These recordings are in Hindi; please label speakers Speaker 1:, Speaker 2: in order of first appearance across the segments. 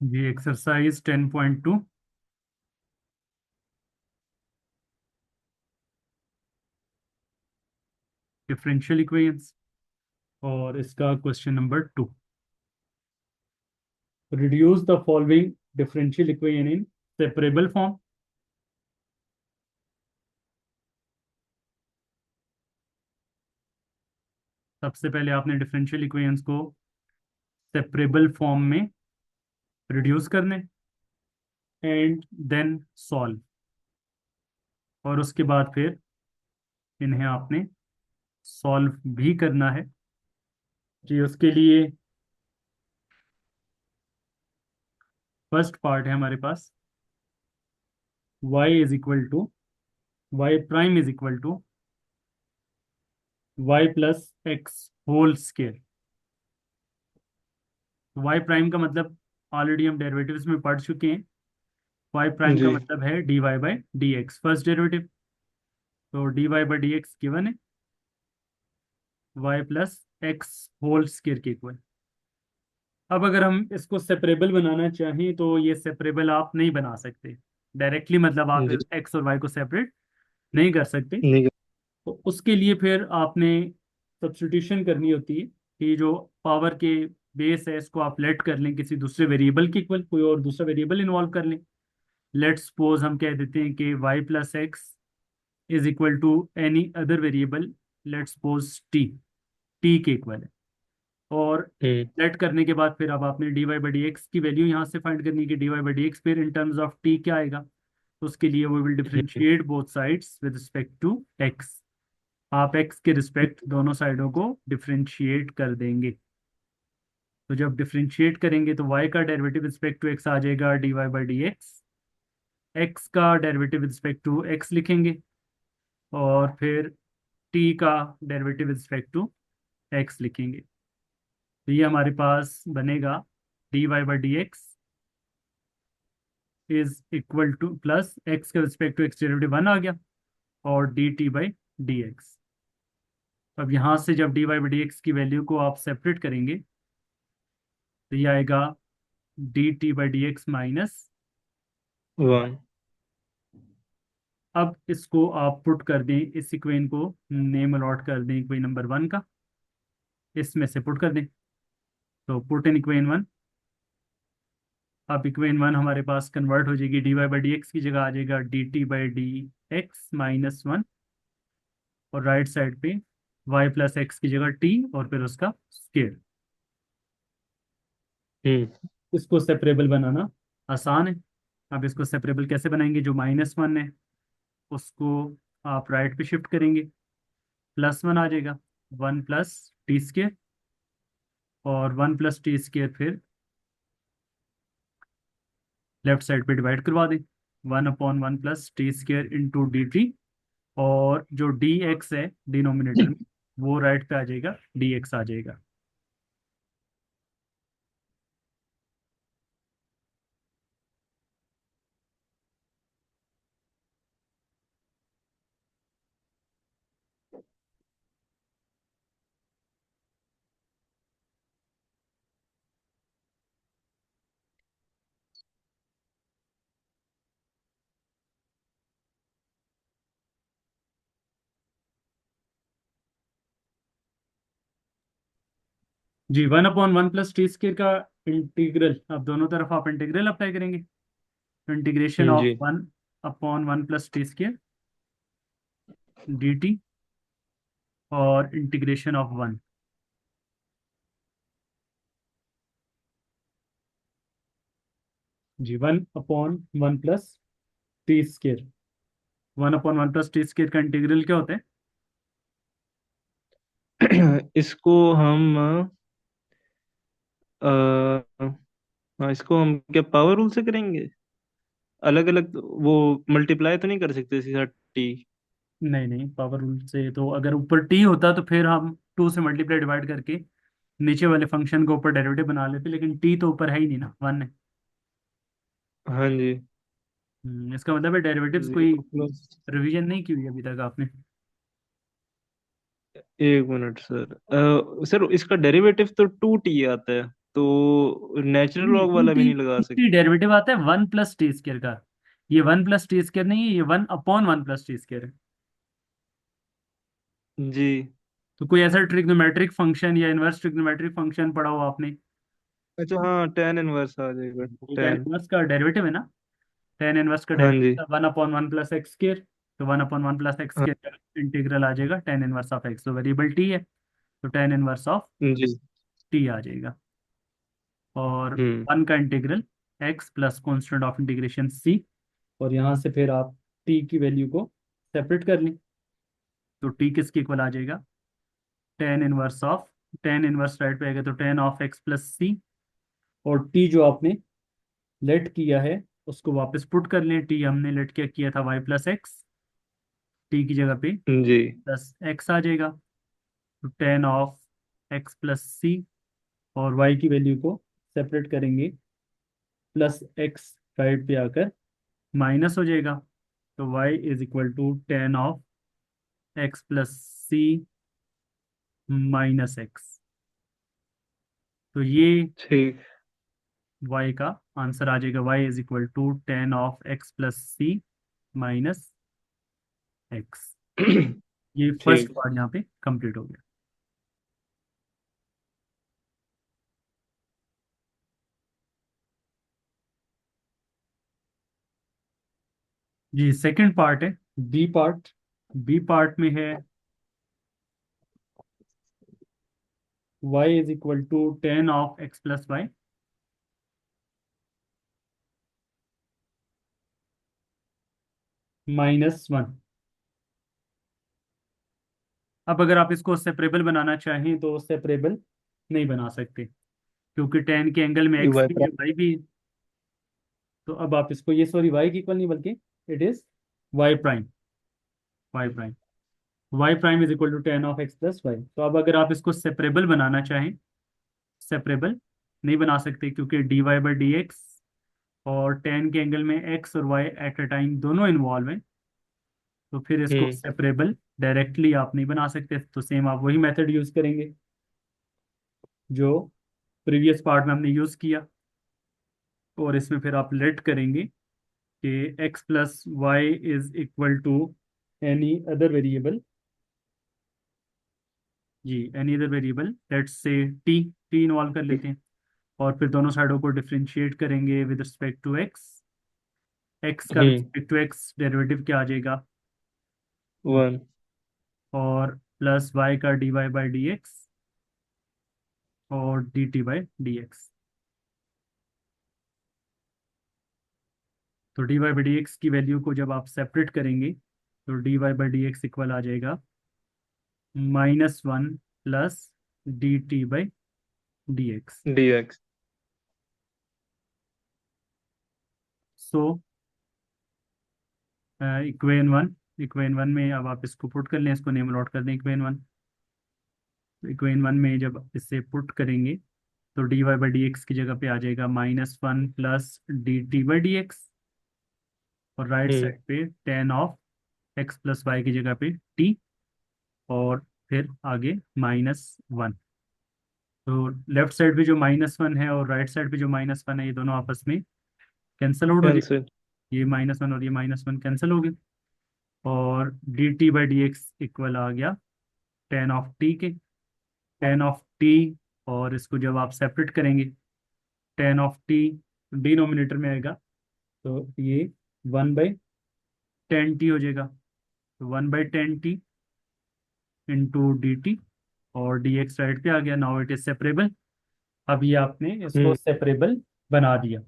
Speaker 1: जी, एक्सरसाइज 10.2 डिफरेंशियल इक्वेशंस और इसका question number 2। Reduce the following differential equation in separable form. सबसे पहले आपने डिफरेंशियल इक्वेशंस को सेपरेबल फॉर्म में रिड्यूस करने एंड देन सॉल्व, और उसके बाद फिर इन्हें आपने सॉल्व भी करना है। जी, उसके लिए फर्स्ट पार्ट है हमारे पास y is equal to y prime is equal to y plus x whole square. Y prime का मतलब ऑलरेडी हम डेरिवेटिव्स में पढ़ चुके हैं। वाई प्राइम का
Speaker 2: जी।
Speaker 1: मतलब है D Y by D X, first derivative. तो D Y by D X given है Y plus x whole square के इक्वल। अब अगर हम इसको सेपरेबल बनाना चाहें तो ये सेपरेबल आप नहीं बना सकते डायरेक्टली, मतलब आप
Speaker 2: जी।
Speaker 1: एक्स और वाई को सेपरेट नहीं कर सकते।
Speaker 2: नहीं।
Speaker 1: तो उसके लिए फिर आपने सब्स्टिट्यूशन करनी होती है कि जो पावर के बेस है इसको आप लेट कर लें किसी दूसरे वेरिएबल के इक्वल, कोई और दूसरा वेरिएबल इन्वॉल्व कर लें। लेट सपोज हम कह देते हैं कि y plus x is equal to any other variable, let suppose t, t के इक्वल है। और
Speaker 2: हम्म।
Speaker 1: लेट करने के बाद फिर अब आपने d Y by D x की वैल्यू यहाँ से फाइंड करनी है कि d Y by D x फिर इन टर्म्स ऑफ टी क्या आएगा। तो उसके लिए वो will
Speaker 2: hmm.
Speaker 1: Differentiate both sides with respect to x. आप एक्स के रिस्पेक्ट दोनों साइडों को डिफरेंशिएट कर देंगे। तो जब डिफरेंशिएट करेंगे तो y का डेरिवेटिव रिस्पेक्ट टू x आ जाएगा d Y by D x. X का डेरिवेटिव रिस्पेक्ट टू x लिखेंगे, और फिर t का डेरिवेटिव रिस्पेक्ट टू x लिखेंगे। तो ये हमारे पास बनेगा d Y by D x is equal to plus x के रिस्पेक्ट टू एक्स डेरिवेटिव 1 आ गया, और d t by D x. अब यहाँ से जब d Y by D x की वैल्यू को आप सेपरेट करेंगे तो ये आएगा d t by D x minus.
Speaker 2: One.
Speaker 1: अब इसको आप पुट कर दें, इस इक्वेशन को नेम अलॉट कर दें इक्वेशन नंबर 1 का, इसमें से पुट कर दें। तो पुट इन इक्वेशन 1। अब इक्वेशन 1 हमारे पास कन्वर्ट हो जाएगी, d Y by D x की जगह आ जाएगा d t by D x minus 1, और राइट साइड पे वाई प्लस एक्स की जगह टी और फिर उसका स्केयर।
Speaker 2: हम्म।
Speaker 1: इसको सेपरेबल बनाना आसान है। अब इसको सेपरेबल कैसे बनाएंगे, जो -1 है उसको आप राइट पे शिफ्ट करेंगे, +1 आ जाएगा, 1 + t² और 1 + t² फिर लेफ्ट साइड पे डिवाइड करवा दें, 1/1 + t² इंटू डी टी। और जो डी एक्स है डिनोमिनेटर में, वो राइट पे आ जाएगा, डी एक्स आ जाएगा। जी, 1/1 + t² का इंटीग्रल, अब दोनों तरफ आप इंटीग्रल अप्लाई करेंगे। इंटीग्रेशन ऑफ
Speaker 2: जी।
Speaker 1: 1/1 + t² डी टी, और इंटीग्रेशन ऑफ 1। जी, 1/1 + t²। 1/1 + t² का इंटीग्रल क्या होता है।
Speaker 2: इसको हम हाँ, इसको हम क्या पावर रूल से करेंगे? अलग अलग वो मल्टीप्लाई तो नहीं कर सकते सीधा टी?
Speaker 1: नहीं नहीं, पावर रूल से तो अगर ऊपर टी होता तो फिर हम 2 से मल्टीप्लाई डिवाइड करके नीचे वाले फंक्शन को ऊपर डेरिवेटिव बना लेते, लेकिन टी तो ऊपर है ही नहीं ना, 1 है।
Speaker 2: हाँ जी।
Speaker 1: इसका मतलब है डेरिवेटिव्स कोई
Speaker 2: 0 प्लस।
Speaker 1: रिवीजन नहीं की हुई अभी तक आपने।
Speaker 2: एक मिनट सर, सर इसका डेरिवेटिव तो 2t आता है। तो नेचुरल
Speaker 1: नहीं,
Speaker 2: लॉग
Speaker 1: टू
Speaker 2: वाला भी
Speaker 1: टी
Speaker 2: नहीं लगा
Speaker 1: टी
Speaker 2: सकते?
Speaker 1: डेरिवेटिव आता है 1 + t² का। ये 1 + t² नहीं है, ये 1/1 + t² है।
Speaker 2: जी।
Speaker 1: तो कोई ऐसा ट्रिग्नोमेट्रिक फंक्शन या इनवर्स ट्रिग्नोमेट्रिक फंक्शन पढ़ा हो आपने?
Speaker 2: अच्छा हाँ, टेन इनवर्स आ जाएगा।
Speaker 1: Ten
Speaker 2: ten.
Speaker 1: इनवर्स का डेरिवेटिव है ना। टेन इनवर्स का
Speaker 2: हाँ जी।
Speaker 1: Derivative 1/1 + x²। तो 1/1 +
Speaker 2: हाँ
Speaker 1: x² इंटीग्रल आ जाएगा टेन इनवर्स ऑफ एक्स, तो वेरिएबल टी है, तो टेन इनवर्स ऑफ
Speaker 2: जी।
Speaker 1: टी आ जाएगा। और
Speaker 2: हम्म।
Speaker 1: 1 का integral X plus constant of integration C. और यहाँ से फिर आप टी की वैल्यू को सेपरेट कर लें, तो टी किसके इक्वल आ जाएगा? Tan inverse of, tan inverse right पे आएगा तो टेन ऑफ एक्स प्लस सी। और टी जो आपने लेट किया है उसको वापस पुट कर लें। टी हमने लेट क्या किया था? y + x। टी की जगह पे
Speaker 2: जी।
Speaker 1: प्लस एक्स आ जाएगा, तो टेन ऑफ एक्स प्लस सी। और y की वैल्यू को सेपरेट करेंगे, प्लस एक्स राइट पे आकर माइनस हो जाएगा, तो y = 10 of x + c minus x. तो ये
Speaker 2: ठीक।
Speaker 1: y का आंसर आ जाएगा, y = 10 of x + c minus x. ये फर्स्ट
Speaker 2: ठीक।
Speaker 1: पार्ट यहाँ पे कंप्लीट हो गया। जी, सेकंड पार्ट है, बी पार्ट। बी पार्ट में है y = 10 ऑफ x + y -1। अब अगर आप इसको सेपरेबल बनाना चाहें तो सेपरेबल नहीं बना सकते, क्योंकि टेन के एंगल में एक्स
Speaker 2: वाई
Speaker 1: भी है
Speaker 2: प्राइम।
Speaker 1: वाई भी है। तो अब आप इसको, ये सॉरी वाई की इक्वल नहीं बल्कि it is y prime. Y prime, y'=10 of x + y। तो अब अगर आप इसको सेपरेबल बनाना चाहें, सेपरेबल नहीं बना सकते क्योंकि dy/dx और टेन के एंगल में x और y एट अ टाइम दोनों इन्वॉल्व हैं। तो फिर इसको
Speaker 2: हम्म।
Speaker 1: सेपरेबल डायरेक्टली आप नहीं बना सकते, तो सेम आप वही मेथड यूज करेंगे जो प्रीवियस पार्ट में हमने यूज किया। और इसमें फिर आप लेट करेंगे कि x + y=, any other variable. जी, any other variable, let's say t. T involve कर लेते हैं, और फिर दोनों साइडों को डिफरेंशिएट करेंगे with respect to x. X का
Speaker 2: hmm.
Speaker 1: Respect to x derivative क्या आ जाएगा?
Speaker 2: वन।
Speaker 1: और प्लस वाई का dy/dx और dt/dx। तो dy/dx की वैल्यू को जब आप सेपरेट करेंगे तो dy/dx इक्वल आ जाएगा -1 plus dt/dx।
Speaker 2: D x.
Speaker 1: So equation one में अब आप इसको पुट कर लें, इसको नेम नोट कर दें इक्वेशन 1। इक्वेशन 1 में जब इससे पुट करेंगे तो dy/dx की जगह पे आ जाएगा -1 प्लस dt/dx। और राइट
Speaker 2: हम्म।
Speaker 1: साइड पे 10 ऑफ x + y की जगह पे t। और फिर आगे -1। तो लेफ्ट साइड पे जो -1 है और राइट साइड पे जो -1 है, ये दोनों आपस में कैंसल आउट हो जाए।
Speaker 2: कैंसिल।
Speaker 1: ये -1 और ये -1 कैंसिल हो गए। और dt/dx इक्वल आ गया 10 ऑफ t के, 10 ऑफ t। और इसको जब आप सेपरेट करेंगे, 10 ऑफ t डिनोमिनेटर में आएगा, तो ये 1/10t हो जाएगा। तो 1/10t इंटू डी टी। और dx राइट पे आ गया, नाउ इट इज सेपरेबल। अब ये आपने इसको
Speaker 2: हम्म।
Speaker 1: सेपरेबल बना दिया।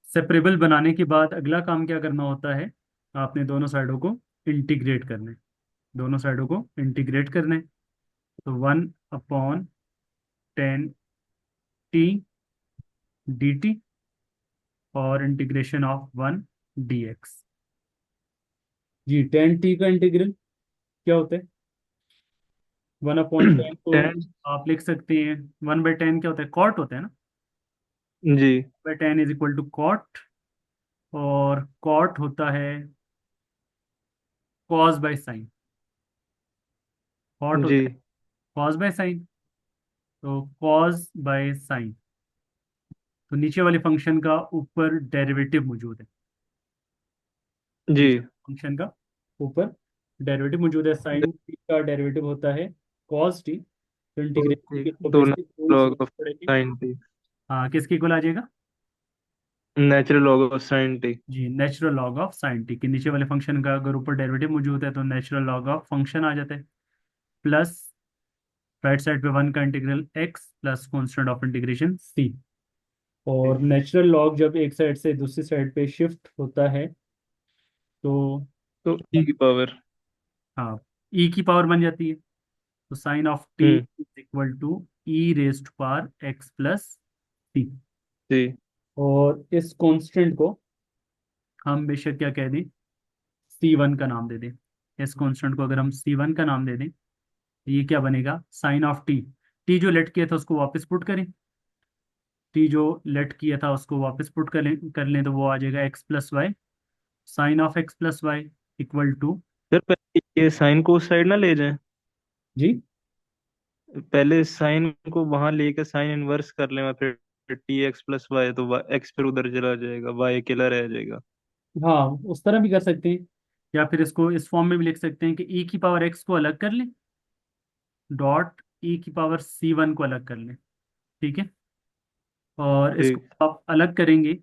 Speaker 1: सेपरेबल बनाने के बाद अगला काम क्या करना होता है? आपने दोनों साइडों को इंटीग्रेट करना है। दोनों साइडों को इंटीग्रेट करना है, तो 1/10t dt और integration of 1 dx। Ji, 10t का इंटीग्रल क्या होता है? 1/10 को
Speaker 2: टेन।
Speaker 1: आप लिख सकते हैं, 1/10 क्या होता है? कॉट होता है ना।
Speaker 2: जी।
Speaker 1: 10 इज इक्वल टू कॉट। और कॉट होता है कॉस बाय साइन। कॉट
Speaker 2: जी।
Speaker 1: होता है कॉस बाय साइन। तो कॉज बाय साइन, तो नीचे वाले फंक्शन का ऊपर डेरिवेटिव मौजूद है। नीचे
Speaker 2: जी।
Speaker 1: फंक्शन का ऊपर डेरिवेटिव मौजूद है, साइन टी का डेरिवेटिव होता है कॉस टी। तो
Speaker 2: तो
Speaker 1: इंटीग्रेशन की
Speaker 2: ठीक,
Speaker 1: तो
Speaker 2: तो
Speaker 1: बेसिक रूल्स
Speaker 2: लॉग ऑफ
Speaker 1: पड़ेंगे।
Speaker 2: साइन टी,
Speaker 1: हाँ, किसके इक्वल आ जाएगा?
Speaker 2: Natural log of sine t.
Speaker 1: जी, natural log of sine t के नीचे वाले फंक्शन का अगर ऊपर डेरिवेटिव मौजूद है तो नेचुरल लॉग ऑफ फंक्शन आ जाता है, प्लस राइट साइड पे वन का integral X plus constant of integration C. और नेचुरल लॉग जब एक साइड से दूसरी साइड पे शिफ्ट होता है तो
Speaker 2: तो ई की पावर।
Speaker 1: हाँ, ई की पावर बन जाती है। तो sine of T
Speaker 2: hmm.
Speaker 1: Is equal to E raised to power X plus T.
Speaker 2: जी।
Speaker 1: और इस कांस्टेंट को हम बेशक क्या कह दें, सी वन का नाम दे दें। इस कांस्टेंट को अगर हम सी वन का नाम दे दें तो ये क्या बनेगा, साइन ऑफ टी। टी जो लेट किया था उसको वापस पुट करें, टी जो लेट किया था उसको वापस पुट कर लें तो वो आ जाएगा x plus y. Sine of x plus y equal to,
Speaker 2: sir पहले ये साइन को उस साइड ना ले जाएं,
Speaker 1: जी
Speaker 2: पहले साइन को वहां लेके साइन इनवर्स कर लें, और फिर टी एक्स प्लस वाई, तो एक्स फिर उधर चला जाएगा, वाई अकेला रह जाएगा।
Speaker 1: हाँ, उस तरह भी कर सकते हैं, या फिर इसको इस फॉर्म में भी लिख सकते हैं कि ई की पावर एक्स को अलग कर लें, डॉट ई की पावर सी वन को अलग कर लें। ठीक है, और इसको
Speaker 2: ठीक।
Speaker 1: आप अलग करेंगे,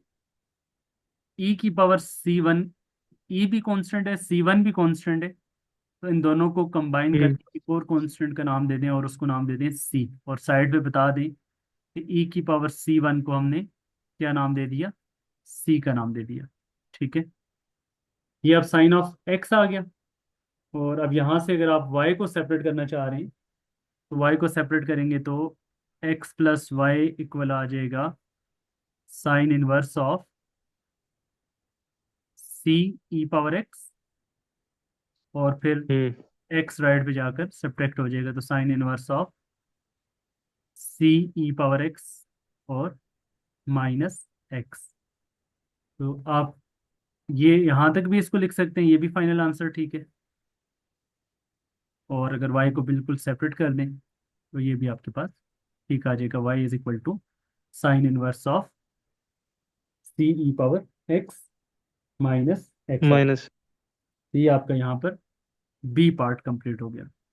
Speaker 1: ई की पावर सी वन, ई भी कांस्टेंट है सी वन भी कांस्टेंट है, तो इन दोनों को कंबाइन
Speaker 2: हम्म।
Speaker 1: करके एक और कांस्टेंट का नाम दे दें और उसको नाम दे दें सी, और साइड पे बता दें कि ई की पावर सी वन को हमने क्या नाम दे दिया, सी का नाम दे दिया। ठीक है, ये अब साइन ऑफ एक्स आ गया। और अब यहाँ से अगर आप y को सेपरेट करना चाह रहे हैं तो y को सेपरेट करेंगे तो x प्लस वाई इक्वल आ जाएगा sine inverse of c e power x, और फिर
Speaker 2: हम्म।
Speaker 1: x राइट पे जाकर सब्ट्रैक्ट हो जाएगा तो sine inverse of c e power x और माइनस एक्स। तो आप ये यहाँ तक भी इसको लिख सकते हैं, ये भी फाइनल आंसर ठीक है। और अगर y को बिल्कुल सेपरेट कर दें तो ये भी आपके पास ठीक आ जाएगा, y is equal to sine inverse of c e power x minus x.
Speaker 2: Minus.
Speaker 1: ये आपका यहाँ पर बी पार्ट कंप्लीट हो गया।